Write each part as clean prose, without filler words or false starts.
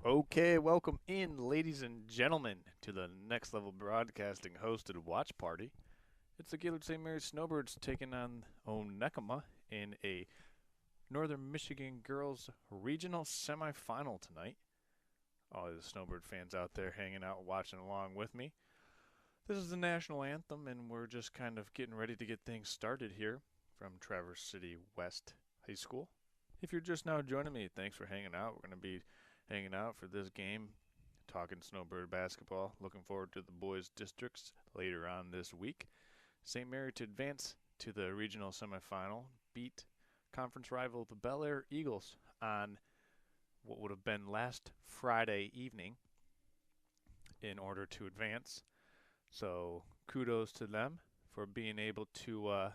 Okay, welcome in, ladies and gentlemen, to the Next Level Broadcasting hosted watch party. It's the Gaylord St. Mary's Snowbirds taking on Onekama in a Northern Michigan girls regional semifinal tonight. All the Snowbird fans out there hanging out, watching along with me. This is the national anthem, and we're just kind of getting ready to get things started here from Traverse City West High School. If you're just now joining me, thanks for hanging out. We're going to be hanging out for this game, talking Snowbird basketball. Looking forward to the boys' districts later on this week. St. Mary to advance to the regional semifinal, beat conference rival the Bel Air Eagles on what would have been last Friday evening in order to advance. So kudos to them for being able to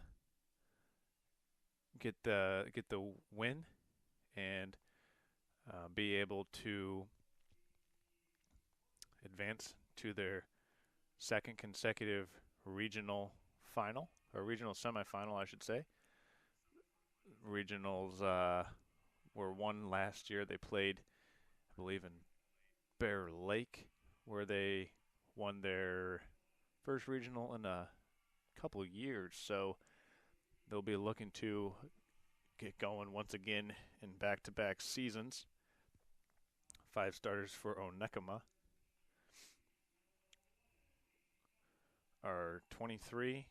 get the win and be able to advance to their second consecutive regional final, or regional semifinal, I should say. Regionals were won last year. They played, I believe, in Bear Lake, where they won their first regional in a couple of years. So they'll be looking to get going once again in back-to-back seasons. 5 starters for Onekama are 23,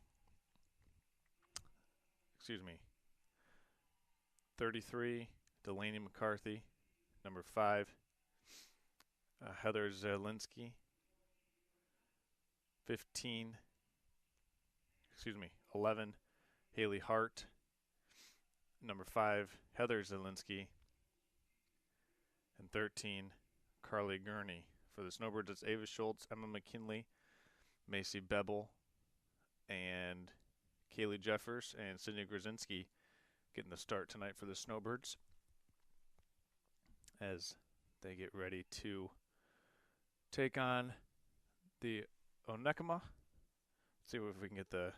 33, Delaney McCarthy, number 5, Heather Zelinski, 11, Haley Hart, number 5, Heather Zelinski, and 13, Carly Gurney. For the Snowbirds, it's Ava Schultz, Emma McKinley, Macy Bebel, and Kaylee Jeffers and Sydney Grzinski getting the start tonight for the Snowbirds as they get ready to take on the Onekama. See if we can get the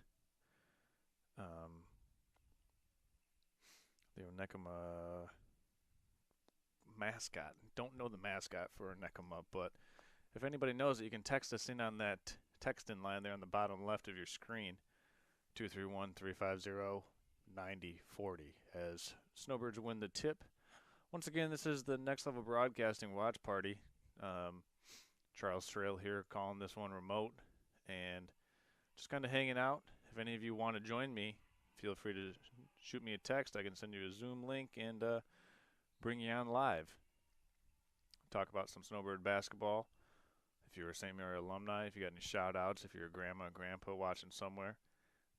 Onekama mascot. Don't know the mascot for Onekama, but if anybody knows it, you can text us in on that text-in line there on the bottom left of your screen, 231-350-9040, as Snowbirds win the tip. Once again, this is the Next Level Broadcasting watch party. Charles Trail here calling this one remote and just kind of hanging out. If any of you want to join me, feel free to shoot me a text. I can send you a Zoom link and bring you on live. Talk about some Snowbird basketball. If you're a St. Mary alumni, if you got any shout-outs, if you're a grandma or grandpa watching somewhere,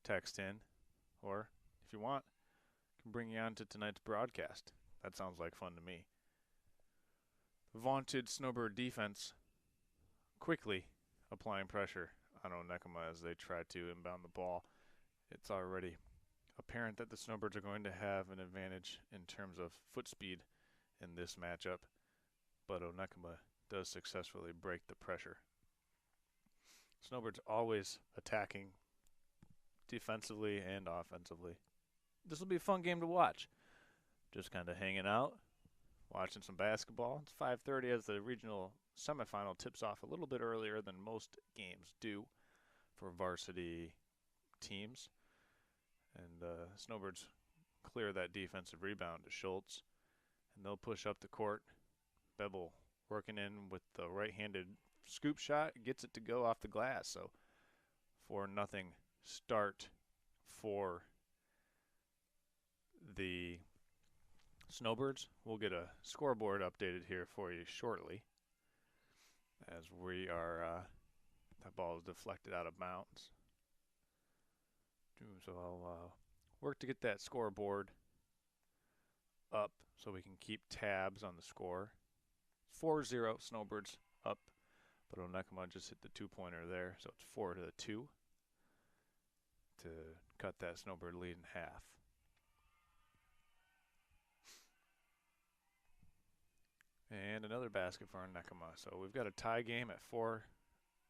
text in. Or, if you want, I can bring you on to tonight's broadcast. That sounds like fun to me. The vaunted Snowbird defense quickly applying pressure on Onekama as they try to inbound the ball. It's already apparent that the Snowbirds are going to have an advantage in terms of foot speed in this matchup, but Onekama does successfully break the pressure. Snowbirds always attacking defensively and offensively. This will be a fun game to watch. Just kind of hanging out, watching some basketball. It's 5:30 as the regional semifinal tips off a little bit earlier than most games do for varsity teams. And Snowbirds clear that defensive rebound to Schultz, and they'll push up the court. Bebel working in with the right-handed scoop shot, gets it to go off the glass. So 4-0 start for the Snowbirds. We'll get a scoreboard updated here for you shortly as we are that ball is deflected out of bounds. So I'll work to get that scoreboard up so we can keep tabs on the score. 4-0 Snowbirds up, but Onekama just hit the 2-pointer there, so it's 4-2 to cut that Snowbird lead in half. And another basket for Onekama. So we've got a tie game at 4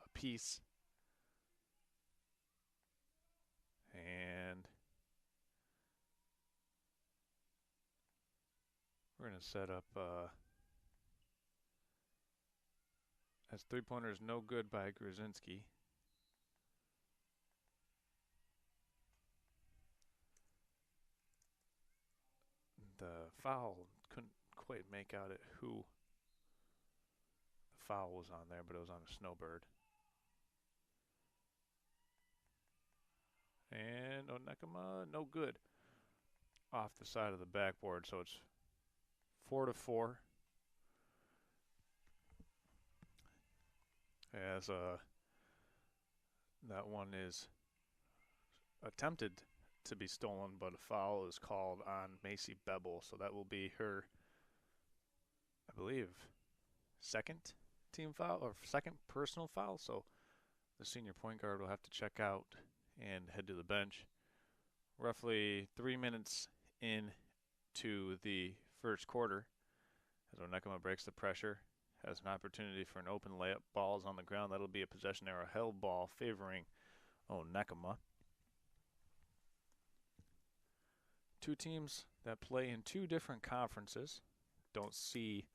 apiece. And we're going to set up As three-pointer is no good by Grzinski. The foul, couldn't quite make out who the foul was on there, but it was on a Snowbird. And Onekama, no good. Off the side of the backboard, so it's 4-4. As that one is attempted to be stolen, but a foul is called on Macy Beble, so that will be her, I believe, second team foul or second personal foul. So the senior point guard will have to check out and head to the bench. Roughly 3 minutes into the first quarter, as Onekama breaks the pressure, has an opportunity for an open layup. Ball's on the ground. That'll be a possession error, held ball favoring Onekama. Two teams that play in two different conferences don't see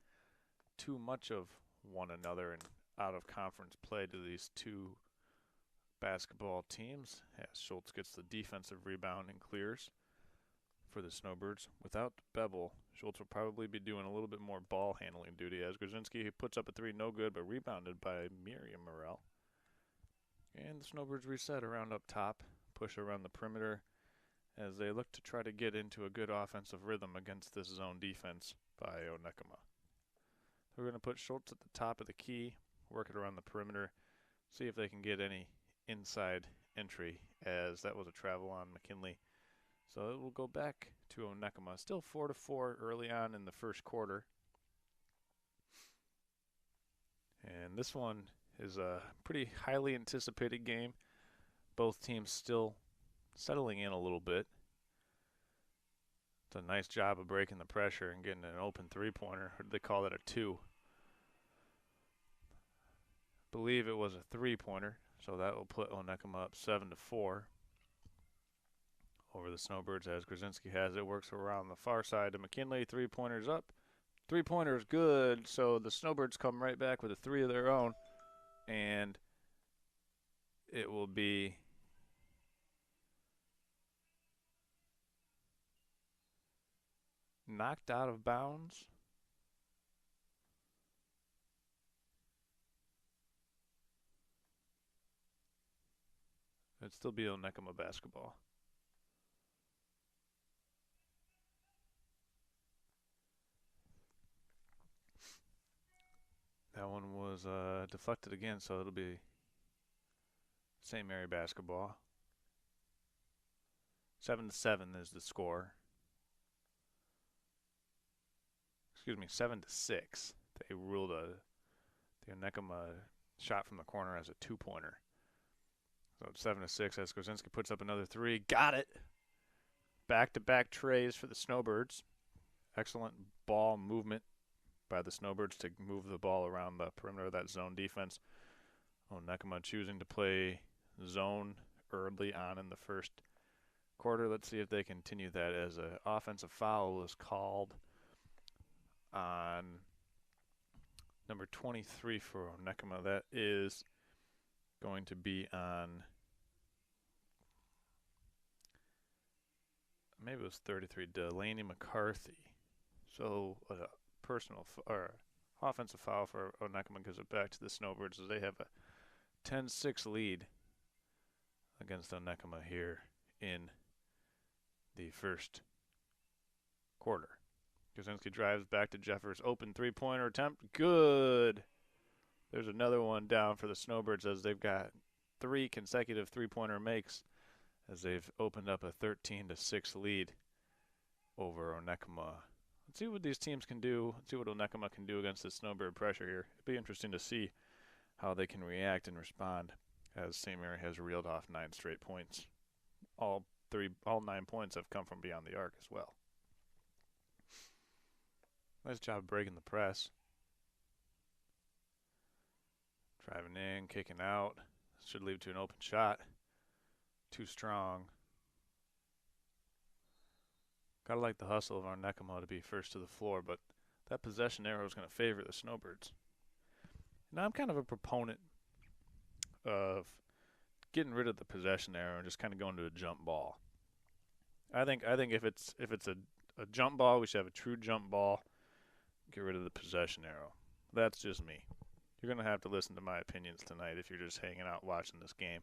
too much of one another in out-of-conference play to these two basketball teams, as Schultz gets the defensive rebound and clears for the Snowbirds. Without Beble, Schultz will probably be doing a little bit more ball handling duty, as Grzinski puts up a three, no good, but rebounded by Miriam Morel. And the Snowbirds reset around up top, push around the perimeter, as they look to try to get into a good offensive rhythm against this zone defense by Onekama. We're going to put Schultz at the top of the key, work it around the perimeter, see if they can get any inside entry, as that was a travel on McKinley. So it will go back to Onekama. Still 4-4 early on in the first quarter. And this one is a pretty highly anticipated game. Both teams still settling in a little bit. It's a nice job of breaking the pressure and getting an open three-pointer. Or they call that a two. I believe it was a three-pointer, so that will put Onekama up 7-4 over the Snowbirds, as Grzinski has it. Works around the far side to McKinley. Three-pointers up. Three-pointer is good, so the Snowbirds come right back with a three of their own, and it will be knocked out of bounds. It'd still be Onekama basketball. That one was deflected again, so it'll be St. Mary basketball. 7-7 is the score. Excuse me, 7-6. They ruled the Onekama shot from the corner as a two-pointer. So it's 7-6 as Grzinski puts up another three. Got it. Back-to-back trays for the Snowbirds. Excellent ball movement by the Snowbirds to move the ball around the perimeter of that zone defense. Onekama choosing to play zone early on in the first quarter. Let's see if they continue that, as an offensive foul is called on number 23 for Onekama. That is going to be on, maybe it was 33, Delaney McCarthy. So personal or offensive foul for Onekama gives it back to the Snowbirds, as they have a 10-6 lead against Onekama here in the first quarter. Grzinski drives back to Jeffers. Open three-pointer attempt. Good. There's another one down for the Snowbirds, as they've got three consecutive three-pointer makes, as they've opened up a 13-6 lead over Onekama. Let's see what these teams can do. Let's see what Onekama can do against the Snowbird pressure here. It'll be interesting to see how they can react and respond, as St. Mary has reeled off 9 straight points. All 9 points have come from beyond the arc as well. Nice job breaking the press. Driving in, kicking out. Should lead to an open shot. Too strong. Gotta like the hustle of Onekama to be first to the floor, but that possession arrow is going to favor the Snowbirds. Now I'm kind of a proponent of getting rid of the possession arrow and just kind of going to a jump ball. I think if it's a jump ball, we should have a true jump ball. Get rid of the possession arrow. That's just me. You're gonna have to listen to my opinions tonight if you're just hanging out watching this game.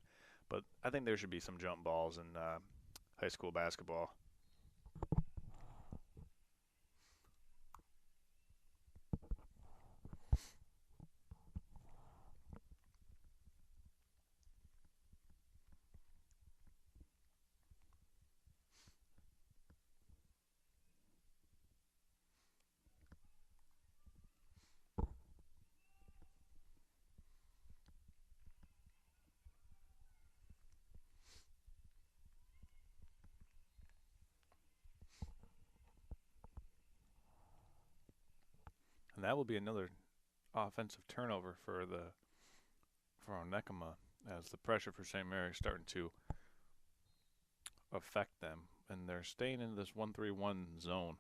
But I think there should be some jump balls in high school basketball. And that will be another offensive turnover for Onekama as the pressure for St. Mary's starting to affect them, and they're staying in this 1-3-1 zone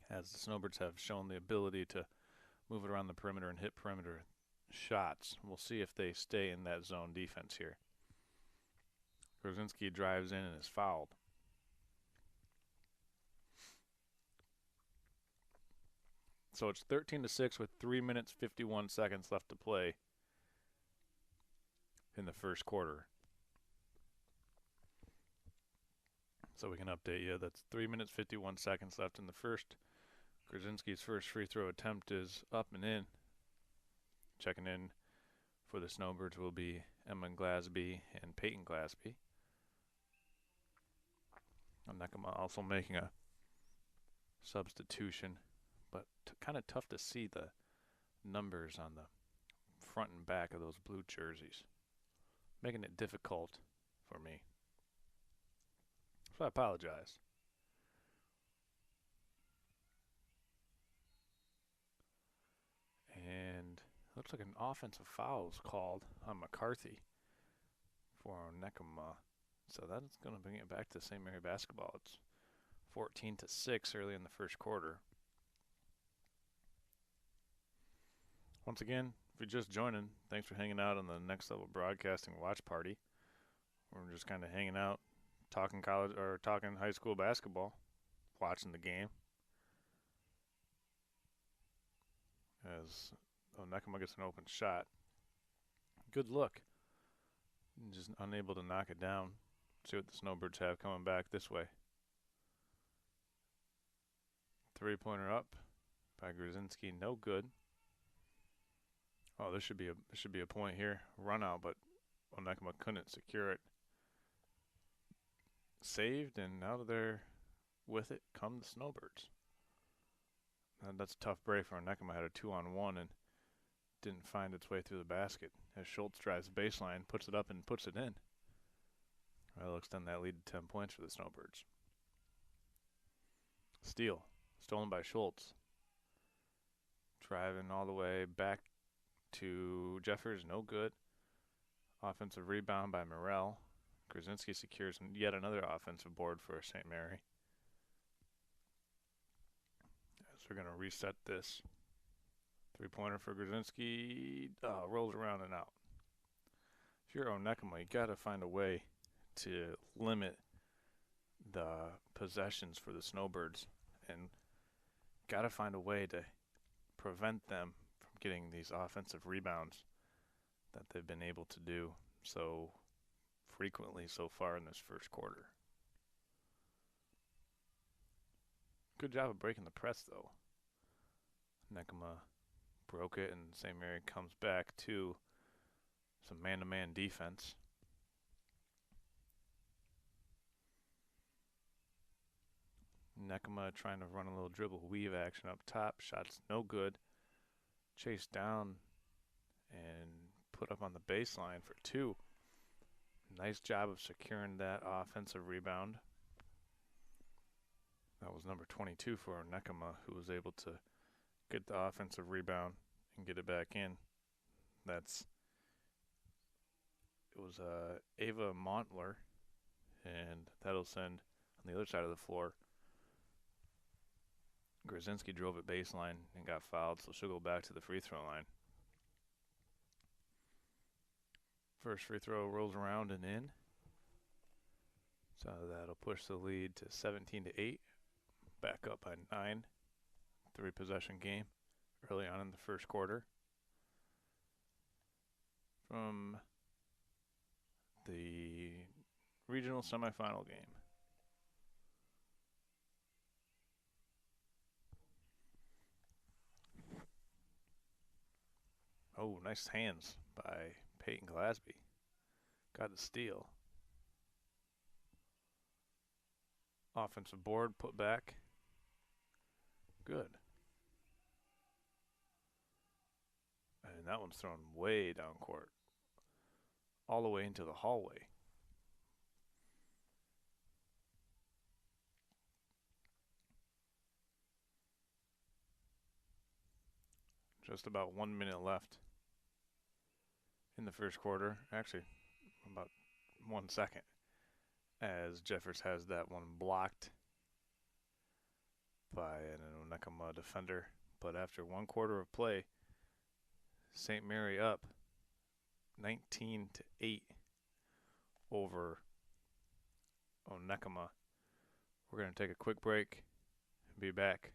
as the Snowbirds have shown the ability to move it around the perimeter and hit perimeter shots. We'll see if they stay in that zone defense here. Grzinski drives in and is fouled. So it's 13-6 with 3 minutes 51 seconds left to play in the first quarter. So we can update you. That's 3 minutes 51 seconds left in the first. Grzinski's first free throw attempt is up and in. Checking in for the Snowbirds will be Emma Glasby and Peyton Glasby. Onekama also making a substitution, but kind of tough to see the numbers on the front and back of those blue jerseys, making it difficult for me. So I apologize. And looks like an offensive foul is called on McCarthy for Onekama. So that's going to bring it back to St. Mary basketball. It's 14-6 early in the first quarter. Once again, if you're just joining, thanks for hanging out on the Next Level Broadcasting watch party. We're just kind of hanging out, talking college or talking high school basketball, watching the game. As Onekama gets an open shot. Good look. Just unable to knock it down. See what the Snowbirds have coming back this way. Three-pointer up by Grzinski, no good. Oh, this should be a point here. Run out, but Onekama couldn't secure it. Saved, and out of there with it come the Snowbirds. And that's a tough break for Onekama. Had a 2-on-1 and didn't find its way through the basket. As Schultz drives the baseline, puts it up and puts it in. That'll extend that lead to 10 points for the Snowbirds. Steal. Stolen by Schultz. Driving all the way back to Jeffers. No good. Offensive rebound by Morrell. Grzinski secures yet another offensive board for St. Mary. As we're going to reset this. Three-pointer for Grzinski. Rolls around and out. If you're Onekama, you got to find a way to limit the possessions for the Snowbirds and got to find a way to prevent them from getting these offensive rebounds that they've been able to do so frequently so far in this first quarter. Good job of breaking the press, though. Onekama broke it, and St. Mary comes back to some man-to-man defense. Onekama trying to run a little dribble weave action up top. Shots no good. Chased down and put up on the baseline for two. Nice job of securing that offensive rebound. That was number 22 for Onekama, who was able to get the offensive rebound and get it back in. It was Ava Montler, and that'll send on the other side of the floor. Grzinski drove it baseline and got fouled, so she'll go back to the free throw line. First free throw rolls around and in. So that'll push the lead to 17-8. Back up by 9. 3-possession game early on in the first quarter. From the regional semifinal game. Oh, nice hands by Peyton Glasby. Got the steal. Offensive board put back. Good. And that one's thrown way down court. All the way into the hallway. Just about 1 minute left in the first quarter. Actually, about 1 second. As Jeffers has that one blocked by an Onekama defender. But after 1 quarter of play, St. Mary up 19-8 over Onekama. We're going to take a quick break and be back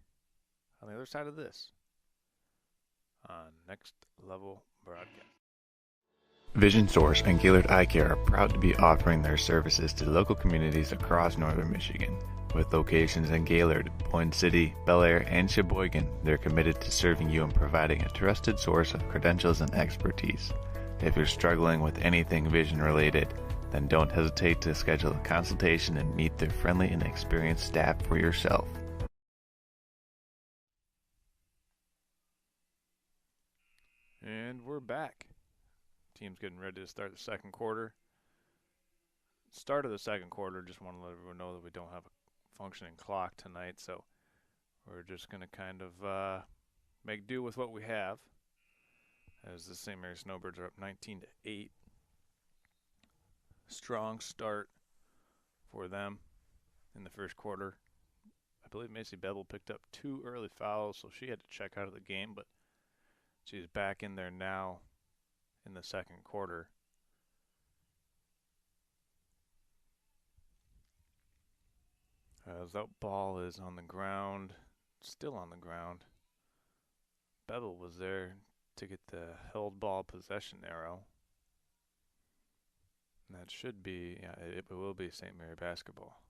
on the other side of this on Next Level Broadcast. Vision Source and Gaylord Eye Care are proud to be offering their services to local communities across northern Michigan. With locations in Gaylord, Boyne City, Bel Air, and Sheboygan, they're committed to serving you and providing a trusted source of credentials and expertise. If you're struggling with anything vision related, then don't hesitate to schedule a consultation and meet their friendly and experienced staff for yourself. And we're back. Team's getting ready to start the second quarter. Start of the second quarter, just want to let everyone know that we don't have a functioning clock tonight, so we're just going to kind of make do with what we have, as the St. Mary Snowbirds are up 19-8. Strong start for them in the first quarter. I believe Macy Bevel picked up 2 early fouls, so she had to check out of the game, but she's back in there now in the second quarter. As that ball is on the ground, still on the ground. Bevel was there to get the held ball possession arrow. And that should be, yeah, it will be St. Mary Basketball.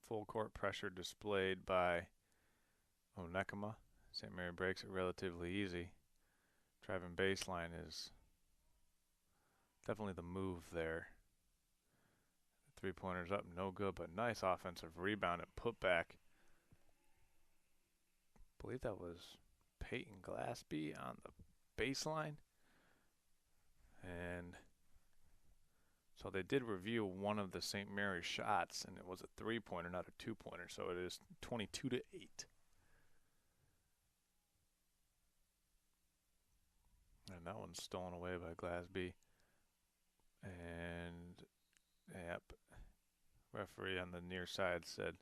Full court pressure displayed by Onekama. St. Mary breaks it relatively easy. Driving baseline is definitely the move there. The 3-pointer's up, no good, but nice offensive rebound and put back. I believe that was Peyton Glasby on the baseline. And so they did review one of the St. Mary shots, and it was a 3-pointer, not a 2-pointer. So it is 22-8. And that one's stolen away by Glasby. And, yep, referee on the near side said,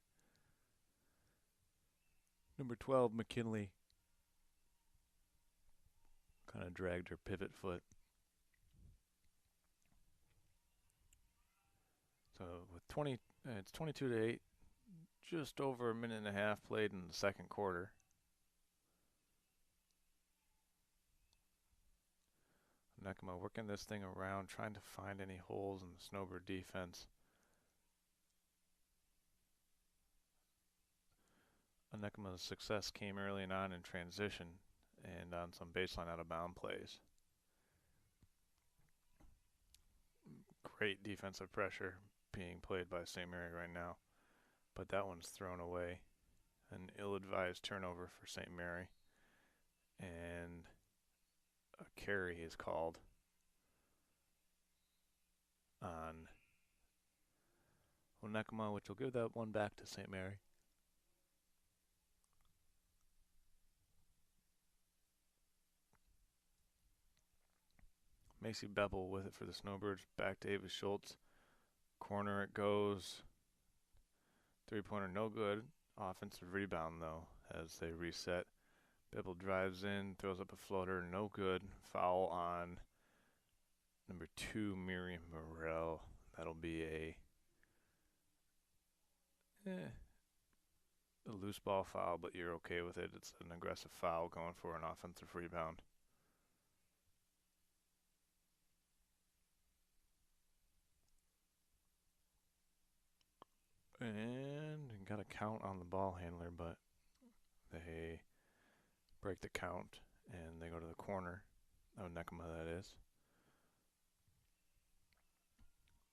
number 12, McKinley, kind of dragged her pivot foot. So with it's 22-8, just over a minute and a half played in the second quarter. Onekama working this thing around, trying to find any holes in the Snowbird defense. Onekama's success came early on in transition and on some baseline out of bound plays. Great defensive pressure being played by St. Mary right now, but that one's thrown away. An ill-advised turnover for St. Mary, and a carry is called on Onekama, which will give that one back to St. Mary. Macy Bevel with it for the Snowbirds. Back to Ava Schultz. Corner it goes. 3-pointer no good. Offensive rebound though as they reset. Bibble drives in, throws up a floater, no good. Foul on number 2, Miriam Morel. That'll be a loose ball foul, but you're okay with it. It's an aggressive foul going for an offensive rebound. And got a count on the ball handler, but they break the count and they go to the corner. Onekama, that is.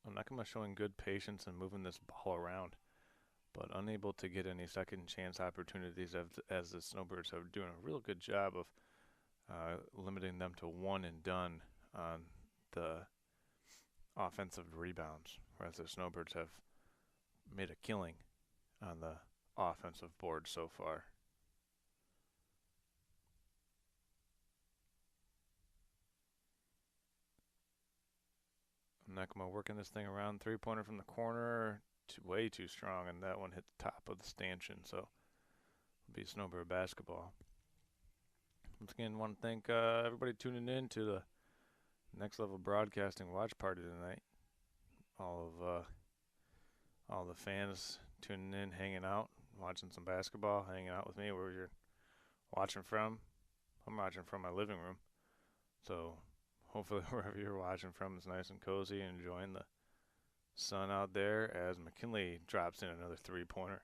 Onekama showing good patience and moving this ball around, but unable to get any second chance opportunities as the Snowbirds are doing a real good job of limiting them to one and done on the offensive rebounds, whereas the Snowbirds have made a killing on the offensive board so far. Onekama working this thing around, three-pointer from the corner, way too strong, and that one hit the top of the stanchion, so it'll be Snowbird basketball. Once again, want to thank everybody tuning in to the Next Level Broadcasting watch party tonight. All the fans tuning in, hanging out, watching some basketball, hanging out with me. Where you're watching from, I'm watching from my living room, so hopefully wherever you're watching from is nice and cozy and enjoying the sun out there as McKinley drops in another three-pointer.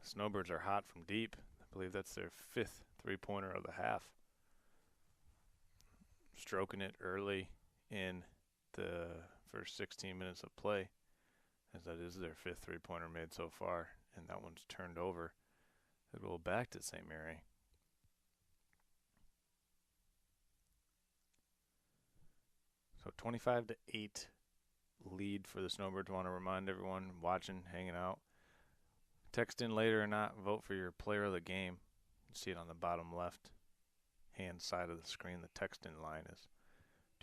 The Snowbirds are hot from deep. I believe that's their 5th three-pointer of the half. Stroking it early in the first 16 minutes of play, as that is their 5th three-pointer made so far, and that one's turned over. It'll go back to St. Mary. So 25-8 lead for the Snowbirds. Want to remind everyone watching, hanging out, text in later or not, vote for your player of the game. You see it on the bottom left hand side of the screen. The text in line is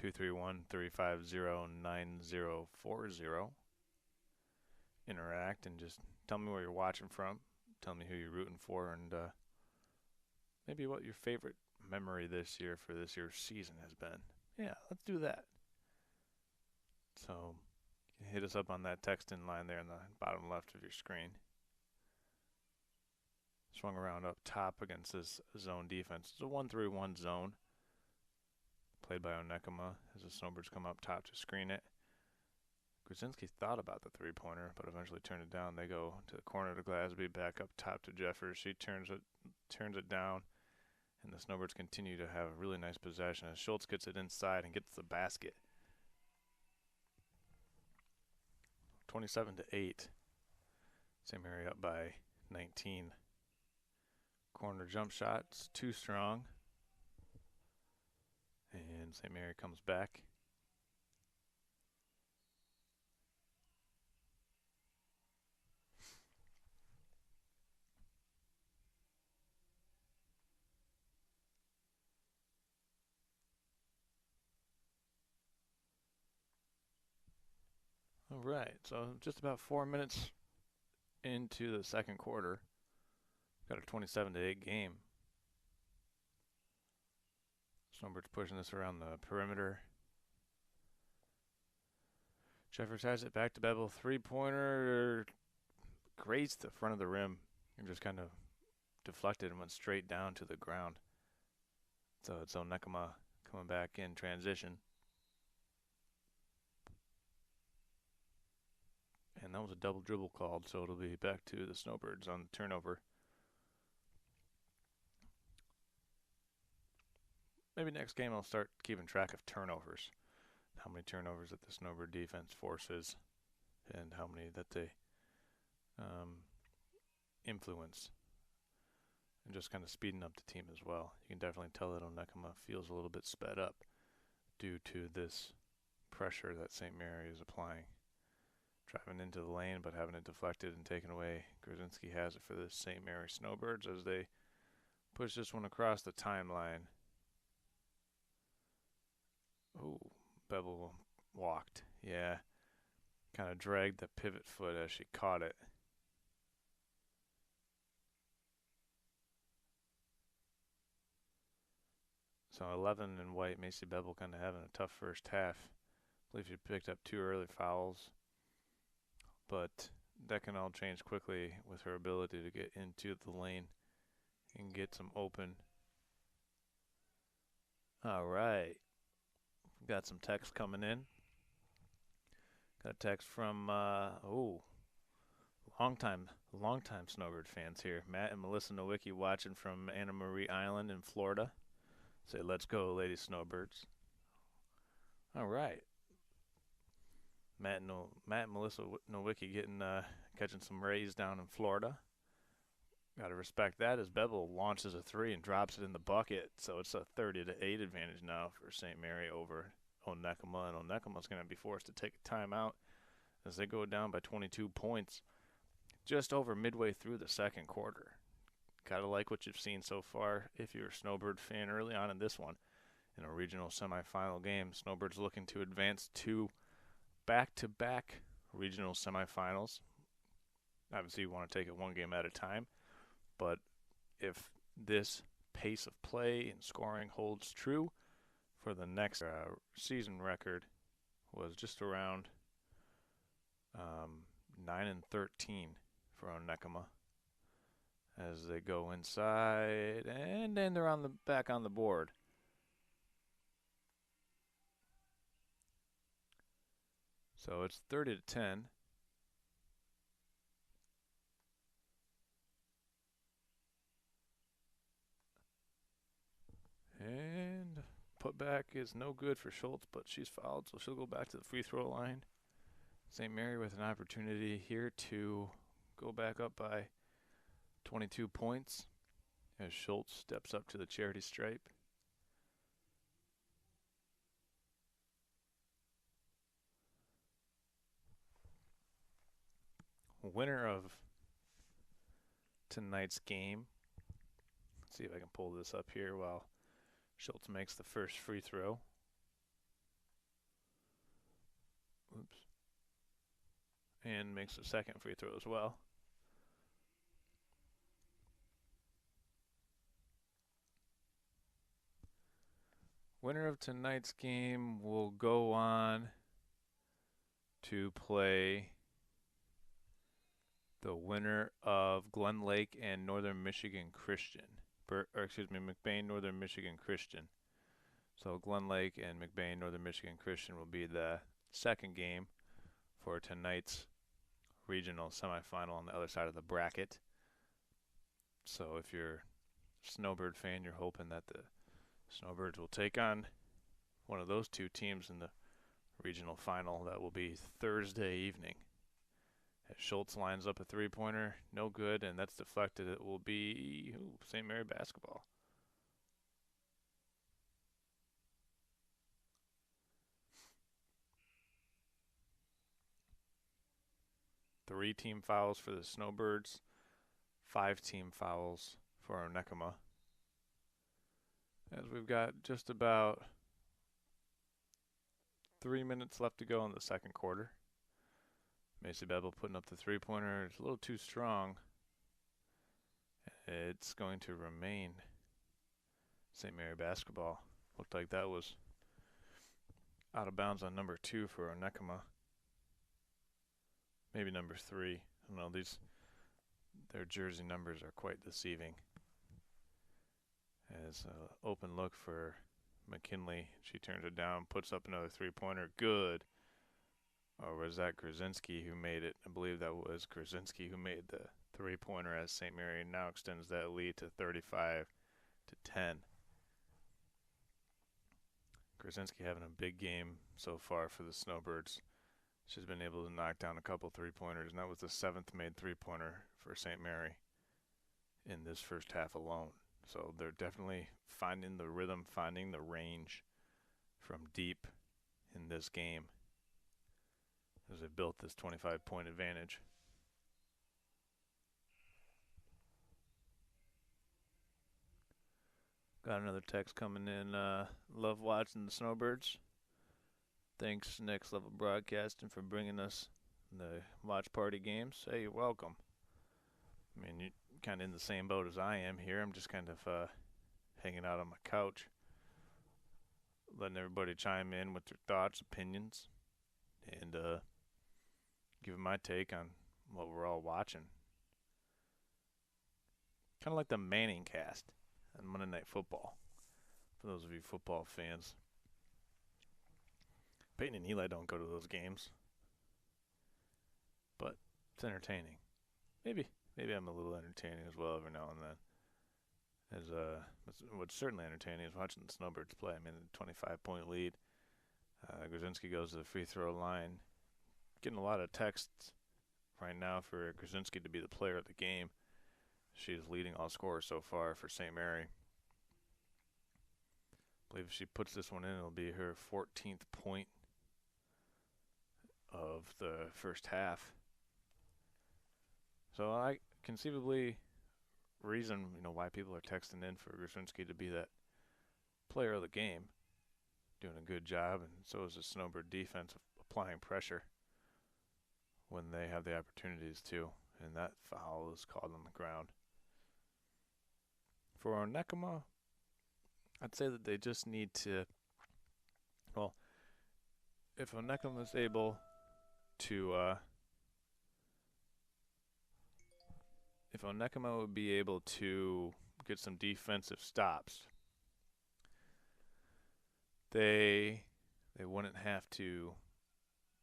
231-350-9040. Interact and just tell me where you're watching from. Tell me who you're rooting for, and maybe what your favorite memory this year for this year's season has been. Yeah, let's do that. So hit us up on that text in line there in the bottom left of your screen. Swung around up top against this zone defense. It's a 1-3-1 zone played by Onekama as the Snowbirds come up top to screen it. Krasinski thought about the three-pointer, but eventually turned it down. They go to the corner to Glasby, back up top to Jeffers. She turns it down, and the Snowbirds continue to have a really nice possession as Schultz gets it inside and gets the basket. 27-8. St. Mary up by 19. Corner jump shot's too strong, and St. Mary comes back. All right, so just about 4 minutes into the second quarter. Got a 27-8 game. Snowbirds pushing this around the perimeter. Jeffers has it back to Bevel. Three-pointer grazed the front of the rim and just kind of deflected and went straight down to the ground. So it's Onekama coming back in transition. And that was a double dribble called, so it'll be back to the Snowbirds on the turnover. Maybe next game I'll start keeping track of turnovers. How many turnovers that the Snowbird defense forces and how many that they influence. And just kind of speeding up the team as well. You can definitely tell that Onekama feels a little bit sped up due to this pressure that St. Mary is applying. Driving into the lane, but having it deflected and taken away. Krasinski has it for the St. Mary Snowbirds as they push this one across the timeline. Oh, Bevel walked. Yeah, kind of dragged the pivot foot as she caught it. So 11 and White, Macy Bevel kind of having a tough first half. I believe she picked up 2 early fouls, but that can all change quickly with her ability to get into the lane and get some open. All right. Got some text coming in. Got a text from, longtime Snowbird fans here. Matt and Melissa Nowicki watching from Anna Marie Island in Florida. Say, let's go, Lady Snowbirds. All right. Matt and Melissa Nowicki catching some rays down in Florida. Got to respect that as Bevel launches a 3 and drops it in the bucket. So it's a 30-8 advantage now for St. Mary over Onekama. And Onekama's going to be forced to take a timeout as they go down by 22 points just over midway through the second quarter. Gotta like what you've seen so far if you're a Snowbird fan early on in this one. In a regional semifinal game, Snowbirds looking to advance to back-to-back regional semifinals. Obviously, you want to take it one game at a time, but if this pace of play and scoring holds true for the next season record was just around 9-13 for Onekama as they go inside, and then they're back on the board. So it's 30-10. And putback is no good for Schultz, but she's fouled, so she'll go back to the free throw line. St. Mary with an opportunity here to go back up by 22 points as Schultz steps up to the charity stripe. Winner of tonight's game. Let's see if I can pull this up here while Schultz makes the first free throw. Oops. And makes the second free throw as well. Winner of tonight's game will go on to play the winner of Glen Lake and Northern Michigan Christian. McBain Northern Michigan Christian. So Glen Lake and McBain Northern Michigan Christian will be the second game for tonight's regional semifinal on the other side of the bracket. So if you're a Snowbird fan, you're hoping that the Snowbirds will take on one of those two teams in the regional final. That will be Thursday evening. As Schultz lines up a three-pointer, no good, and that's deflected. It will be St. Mary basketball. Three team fouls for the Snowbirds, 5 team fouls for Onekama. As we've got just about 3 minutes left to go in the second quarter. Macy Bevel putting up the three-pointer. It's a little too strong. It's going to remain St. Mary basketball. Looked like that was out of bounds on number 2 for Onekama. Maybe number 3. I don't know. Their jersey numbers are quite deceiving. As an open look for McKinley. She turns it down, puts up another three-pointer. Good. Or was that Krasinski who made it? I believe that was Krasinski who made the three-pointer as St. Mary now extends that lead to 35-10. Krasinski having a big game so far for the Snowbirds. She's been able to knock down a couple three-pointers, and that was the 7th made three-pointer for St. Mary in this first half alone. So they're definitely finding the rhythm, finding the range from deep in this game as they built this 25-point advantage. Got another text coming in. Love watching the Snowbirds. Thanks, Next Level Broadcasting, for bringing us the watch party games. Hey, you're welcome. I mean, you're kind of in the same boat as I am here. I'm just kind of hanging out on my couch letting everybody chime in with their thoughts, opinions, and giving my take on what we're all watching. Kind of like the Manning cast on Monday Night Football, for those of you football fans. Peyton and Eli don't go to those games, but it's entertaining. Maybe I'm a little entertaining as well every now and then. What's certainly entertaining is watching the Snowbirds play. I mean, a 25-point lead. Grzinski goes to the free throw line. Getting a lot of texts right now for Grzinski to be the player of the game. She's leading all scorers so far for St. Mary. I believe if she puts this one in, it'll be her 14th point of the first half. So I conceivably reason, why people are texting in for Grzinski to be that player of the game. Doing a good job, and so is the Snowbird defense applying pressure when they have the opportunities to. And that foul is called on the ground. For Onekama, I'd say that they just need to, if Onekama is able to, if Onekama would be able to get some defensive stops, they wouldn't have to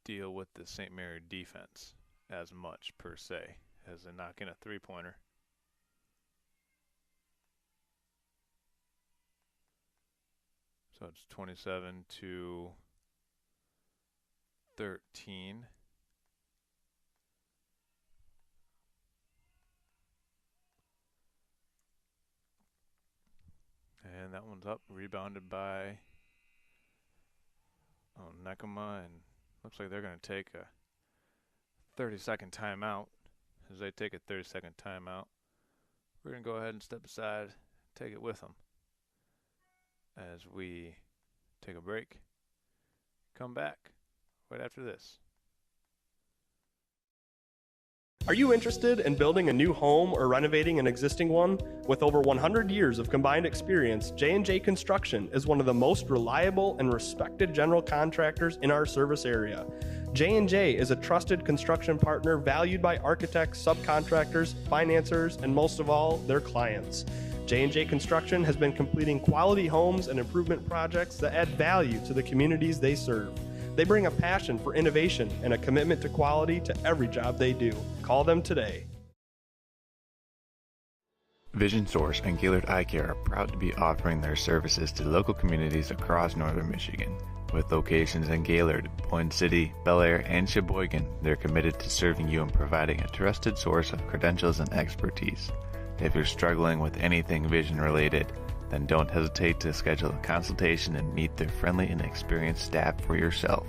deal with the St. Mary defense as much, per se, as they knock in a three-pointer. So it's 27-13. And that one's up, rebounded by Onekama, and looks like they're going to take a 30-second timeout. As they take a 30-second timeout, we're going to go ahead and step aside, take it with them. As we take a break, come back right after this. Are you interested in building a new home or renovating an existing one? With over 100 years of combined experience, J&J Construction is one of the most reliable and respected general contractors in our service area. J&J is a trusted construction partner valued by architects, subcontractors, financiers, and most of all, their clients. J&J Construction has been completing quality homes and improvement projects that add value to the communities they serve. They bring a passion for innovation and a commitment to quality to every job they do. Call them today. Vision Source and Gaylord Eye Care are proud to be offering their services to local communities across northern Michigan. With locations in Gaylord, Point City, Bel Air, and Sheboygan, they're committed to serving you and providing a trusted source of credentials and expertise. If you're struggling with anything vision related, then don't hesitate to schedule a consultation and meet their friendly and experienced staff for yourself.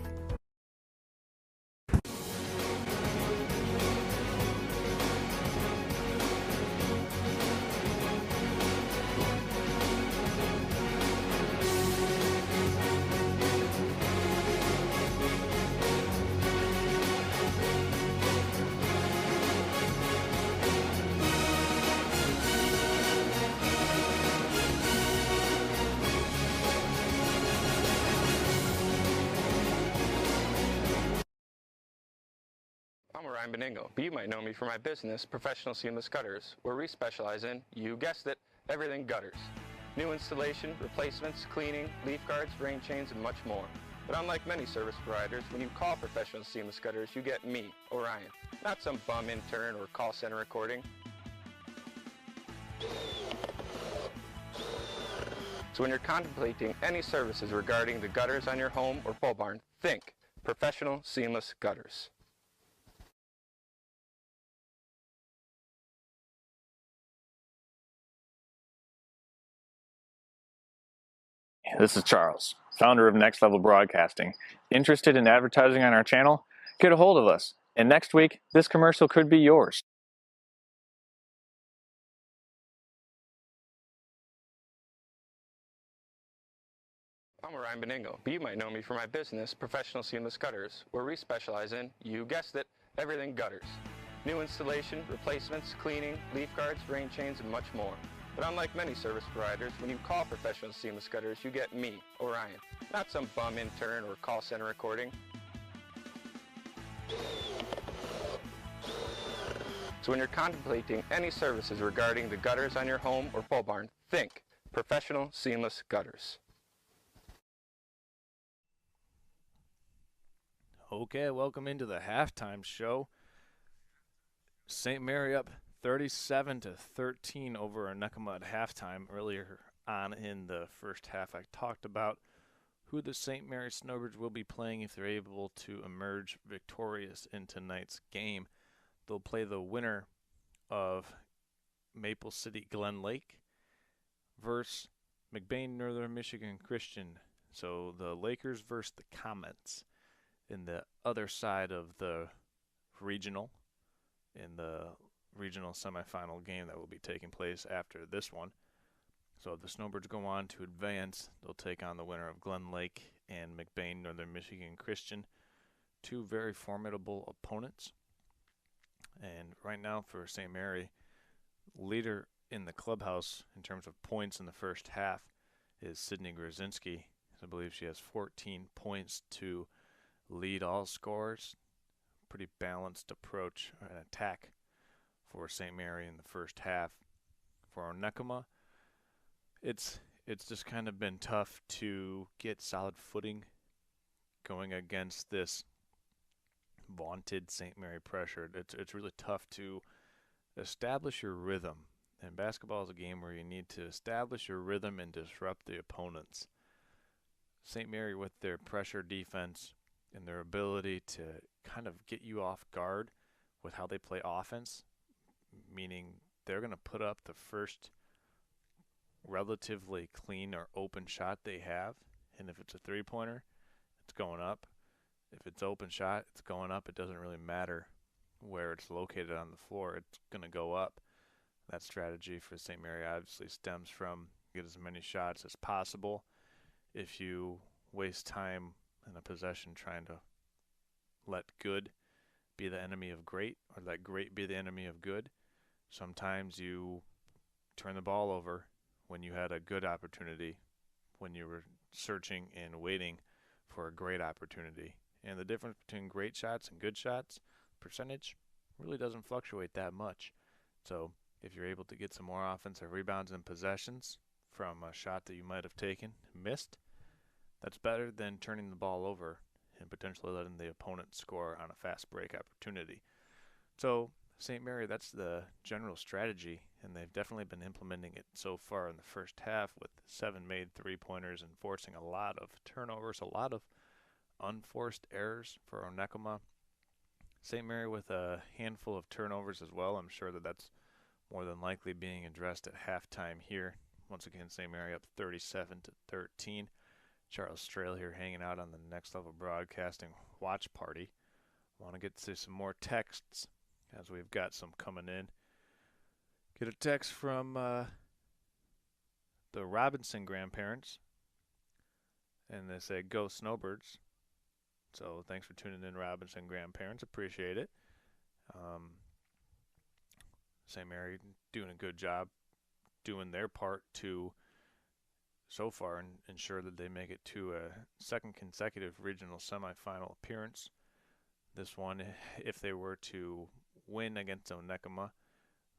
I'm Beningo, but you might know me for my business, Professional Seamless Gutters, where we specialize in, you guessed it, everything gutters. New installation, replacements, cleaning, leaf guards, rain chains, and much more. But unlike many service providers, when you call Professional Seamless Gutters, you get me, Orion, not some bum intern or call center recording. So when you're contemplating any services regarding the gutters on your home or pole barn, think Professional Seamless Gutters. This is Charles, founder of Next Level Broadcasting. Interested in advertising on our channel? Get a hold of us, and next week, this commercial could be yours. I'm Orion Beningo, but you might know me for my business, Professional Seamless Gutters, where we specialize in, you guessed it, everything gutters. New installation, replacements, cleaning, leaf guards, rain chains, and much more. But But unlike many service providers, when you call Professional Seamless Gutters, you get me, Orion, not some bum intern or call center recording. So when you're contemplating any services regarding the gutters on your home or pole barn, think Professional Seamless Gutters. Okay, welcome into the halftime show. St. Mary up 37-13 over Onekama at halftime. Earlier on in the first half, I talked about who the St. Mary Snowbirds will be playing if they're able to emerge victorious in tonight's game. They'll play the winner of Maple City Glen Lake versus McBain Northern Michigan Christian. So the Lakers versus the Comets in the other side of the regional, in the regional semifinal game that will be taking place after this one. So if the Snowbirds go on to advance, they'll take on the winner of Glen Lake and McBain Northern Michigan Christian. Two very formidable opponents. And right now for St. Mary, leader in the clubhouse in terms of points in the first half is Sydney Grzinski. I believe she has 14 points to lead all scorers. Pretty balanced approach and attack for St. Mary in the first half. For Onekama, it's just kind of been tough to get solid footing going against this vaunted St. Mary pressure. It's really tough to establish your rhythm. And basketball is a game where you need to establish your rhythm and disrupt the opponents. St. Mary, with their pressure defense and their ability to kind of get you off guard with how they play offense, meaning they're going to put up the first relatively clean or open shot they have, and if it's a three-pointer, it's going up. If it's open shot, it's going up. It doesn't really matter where it's located on the floor. It's going to go up. That strategy for St. Mary obviously stems from get as many shots as possible. If you waste time in a possession trying to let good be the enemy of great, or let great be the enemy of good, sometimes you turn the ball over when you had a good opportunity, when you were searching and waiting for a great opportunity. And the difference between great shots and good shots, percentage, really doesn't fluctuate that much. So if you're able to get some more offensive rebounds and possessions from a shot that you might have taken and missed, that's better than turning the ball over and potentially letting the opponent score on a fast break opportunity. So St. Mary, that's the general strategy, and they've definitely been implementing it so far in the first half with 7 made three-pointers and forcing a lot of turnovers, a lot of unforced errors for Onekama. St. Mary with a handful of turnovers as well. I'm sure that that's more than likely being addressed at halftime here. Once again, St. Mary up 37-13. Charles Strail here hanging out on the Next Level Broadcasting watch party. Want to get to some more texts as we've got some coming in. Get a text from the Robinson grandparents, and they say, "Go Snowbirds." So thanks for tuning in, Robinson grandparents. Appreciate it. St. Mary doing a good job doing their part to, so far, ensure that they make it to a second consecutive regional semifinal appearance. This one, if they were to win against Onekama,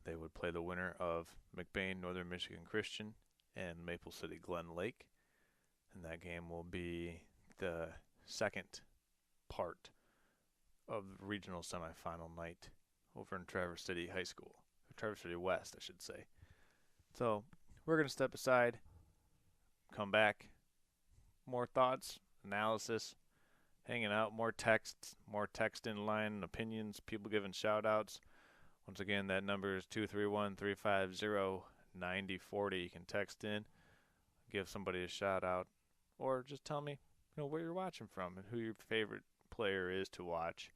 they would play the winner of McBain Northern Michigan Christian and Maple City Glen Lake. And that game will be the second part of the regional semifinal night over in Traverse City High School. Traverse City West, I should say. So we're going to step aside, come back, more thoughts, analysis, hanging out, more texts, more text in line, opinions, people giving shout outs. Once again, that number is 231-350-9040. You can text in, give somebody a shout out, or just tell me, where you're watching from and who your favorite player is to watch.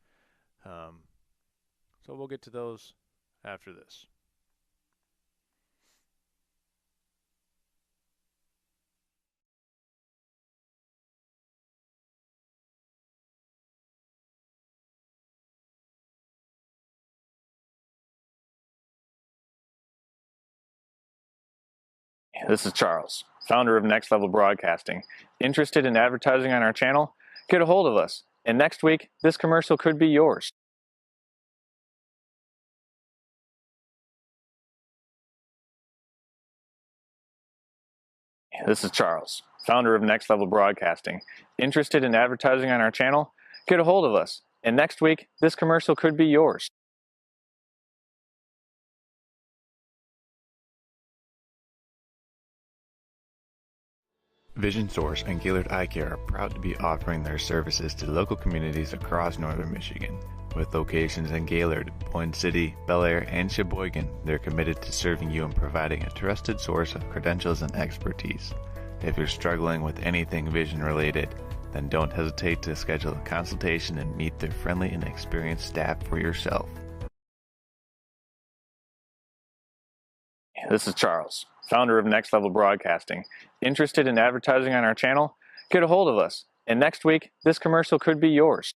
So we'll get to those after this. This is Charles, founder of Next Level Broadcasting. Interested in advertising on our channel? Get a hold of us, and next week, this commercial could be yours. This is Charles, founder of Next Level Broadcasting. Interested in advertising on our channel? Get a hold of us, and next week, this commercial could be yours. Vision Source and Gaylord Eye Care are proud to be offering their services to local communities across northern Michigan. With locations in Gaylord, Boyne City, Bel Air, and Sheboygan, they're committed to serving you and providing a trusted source of credentials and expertise. If you're struggling with anything vision related, then don't hesitate to schedule a consultation and meet their friendly and experienced staff for yourself. This is Charles, founder of Next Level Broadcasting. Interested in advertising on our channel? Get a hold of us, and next week, this commercial could be yours.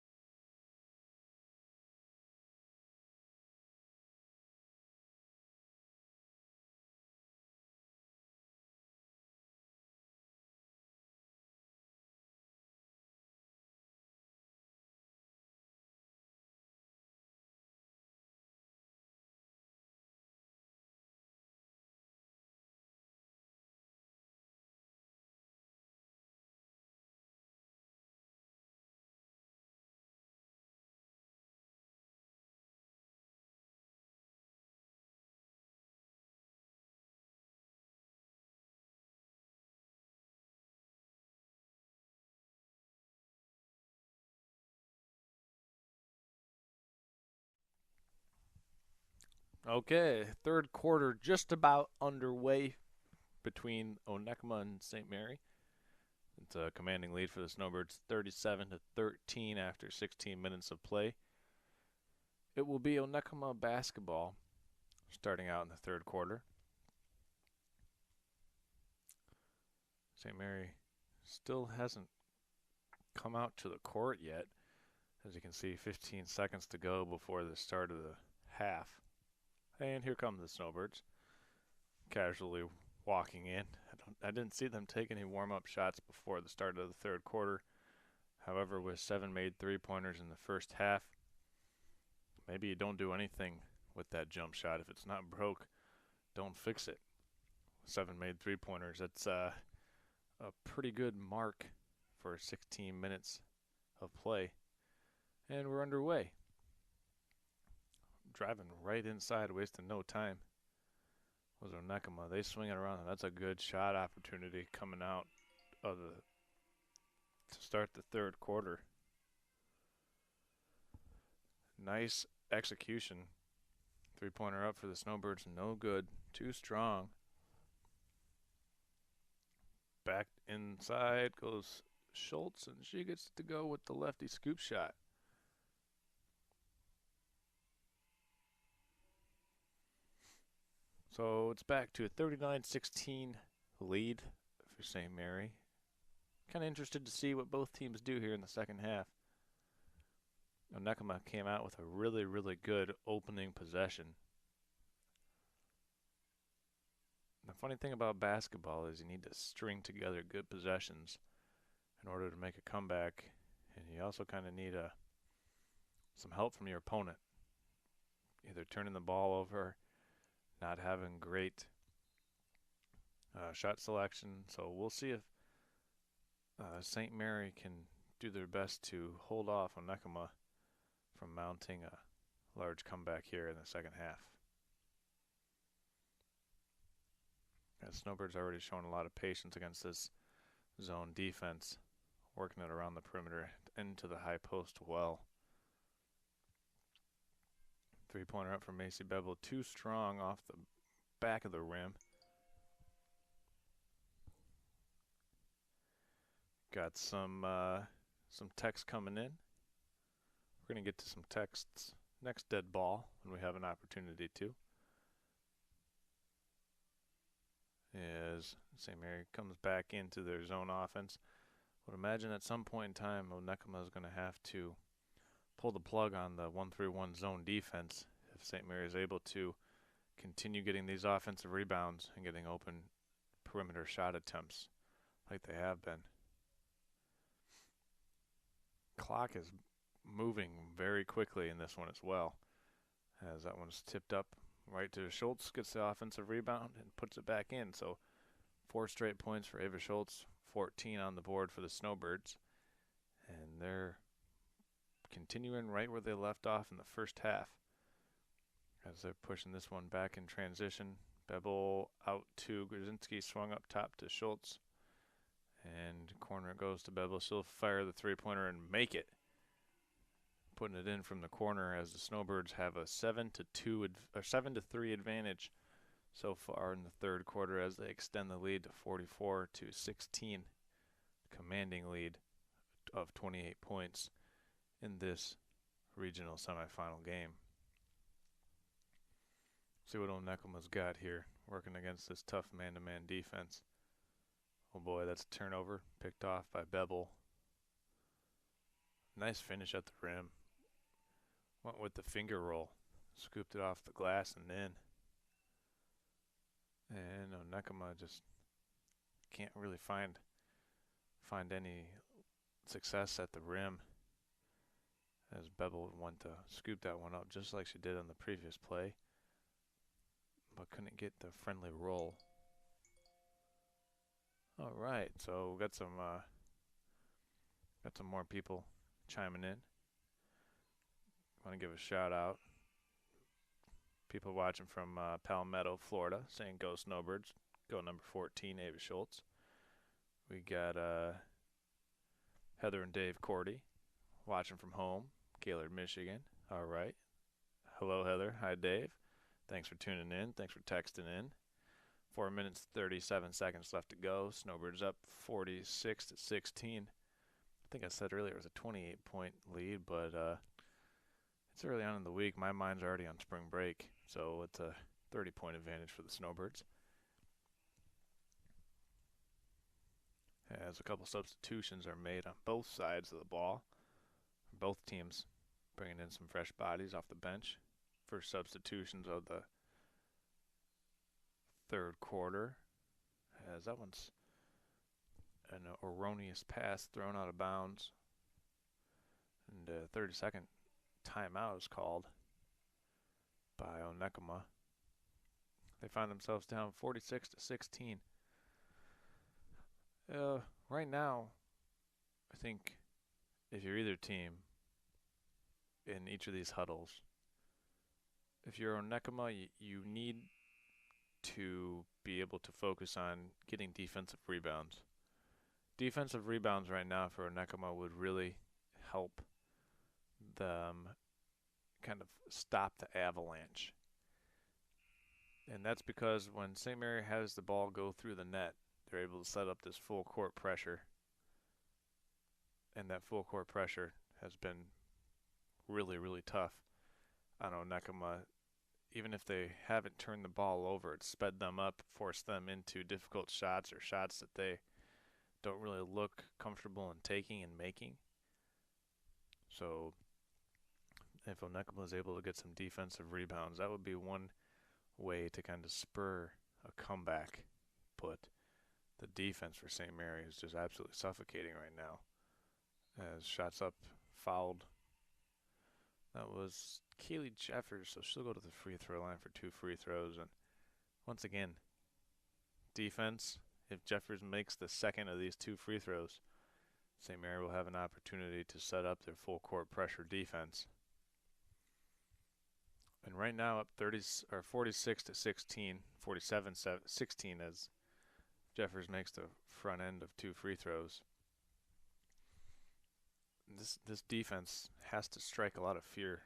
Okay, third quarter just about underway between Onekama and St. Mary. It's a commanding lead for the Snowbirds, 37-13 after 16 minutes of play. It will be Onekama basketball starting out in the third quarter. St. Mary still hasn't come out to the court yet. As you can see, 15 seconds to go before the start of the half. And here come the Snowbirds, casually walking in. I didn't see them take any warm-up shots before the start of the third quarter. However, with 7 made three-pointers in the first half, maybe you don't do anything with that jump shot. If it's not broke, don't fix it. 7 made three-pointers, that's a pretty good mark for 16 minutes of play. And we're underway. Driving right inside, wasting no time. Was Onekama. They swing it around. That's a good shot opportunity coming out of to start the third quarter. Nice execution. Three-pointer up for the Snowbirds. No good. Too strong. Back inside goes Schultz, and she gets to go with the lefty scoop shot. So it's back to a 39-16 lead for St. Mary. Kind of interested to see what both teams do here in the second half. Onekama came out with a really, really good opening possession. The funny thing about basketball is you need to string together good possessions in order to make a comeback, and you also kind of need some help from your opponent. Either turning the ball over, not having great shot selection. So we'll see if St. Mary can do their best to hold off Onekama from mounting a large comeback here in the second half. Snowbirds already shown a lot of patience against this zone defense, working it around the perimeter into the high post well. Three-pointer up from Macy Bevel, too strong off the back of the rim. Got some text coming in. We're going to get to some texts next dead ball when we have an opportunity to. As St. Mary comes back into their zone offense, I would imagine at some point in time Onekama is going to have to pull the plug on the 1-3-1 zone defense if St. Mary is able to continue getting these offensive rebounds and getting open perimeter shot attempts like they have been. Clock is moving very quickly in this one as well, as that one's tipped up right to Schultz, gets the offensive rebound and puts it back in. So 4 straight points for Ava Schultz, 14 on the board for the Snowbirds, and they're continuing right where they left off in the first half as they're pushing this one back in transition. Bebel out to Grzinski, swung up top to Schultz, and corner goes to Bebel. She'll fire the three-pointer and make it, putting it in from the corner as the Snowbirds have a 7-3 advantage so far in the third quarter as they extend the lead to 44-16, commanding lead of 28 points in this regional semifinal game. See what Onekama's got here, working against this tough man-to-man defense. Oh boy, that's a turnover, picked off by Bebel. Nice finish at the rim. Went with the finger roll, scooped it off the glass and in. And Onekama just can't really find any success at the rim as Bebel went to scoop that one up just like she did on the previous play, but couldn't get the friendly roll. All right, so we got some more people chiming in. Want to give a shout out. People watching from Palmetto, Florida, saying go Snowbirds, go number 14, Ava Schultz. We got Heather and Dave Cordy watching from home, Gaylord, Michigan. All right. Hello, Heather. Hi, Dave. Thanks for tuning in. Thanks for texting in. 4 minutes, 37 seconds left to go. Snowbirds up 46-16. I think I said earlier it was a 28-point lead, but it's early on in the week. My mind's already on spring break, so it's a 30-point advantage for the Snowbirds. As a couple substitutions are made on both sides of the ball. Both teams bringing in some fresh bodies off the bench. First substitutions of the third quarter, as that one's an erroneous pass thrown out of bounds, and a 30-second timeout is called by Onekama. They find themselves down 46-16. Right now, I think if you're either team in each of these huddles, if you're Onekama, you need to be able to focus on getting defensive rebounds. Defensive rebounds right now for Onekama would really help them kind of stop the avalanche. And that's because when St. Mary has the ball go through the net, they're able to set up this full court pressure. And that full court pressure has been really, really tough on Onekama. Even if they haven't turned the ball over, it's sped them up, forced them into difficult shots or shots that they don't really look comfortable in taking and making. So if Onekama is able to get some defensive rebounds, that would be one way to kind of spur a comeback. But the defense for St. Mary is just absolutely suffocating right now. As shots up, fouled. That was Kaylee Jeffers, so she'll go to the free throw line for 2 free throws. And once again, defense, if Jeffers makes the second of these 2 free throws, St. Mary will have an opportunity to set up their full court pressure defense. And right now up 46-16, 47-16 as Jeffers makes the front end of 2 free throws. This defense has to strike a lot of fear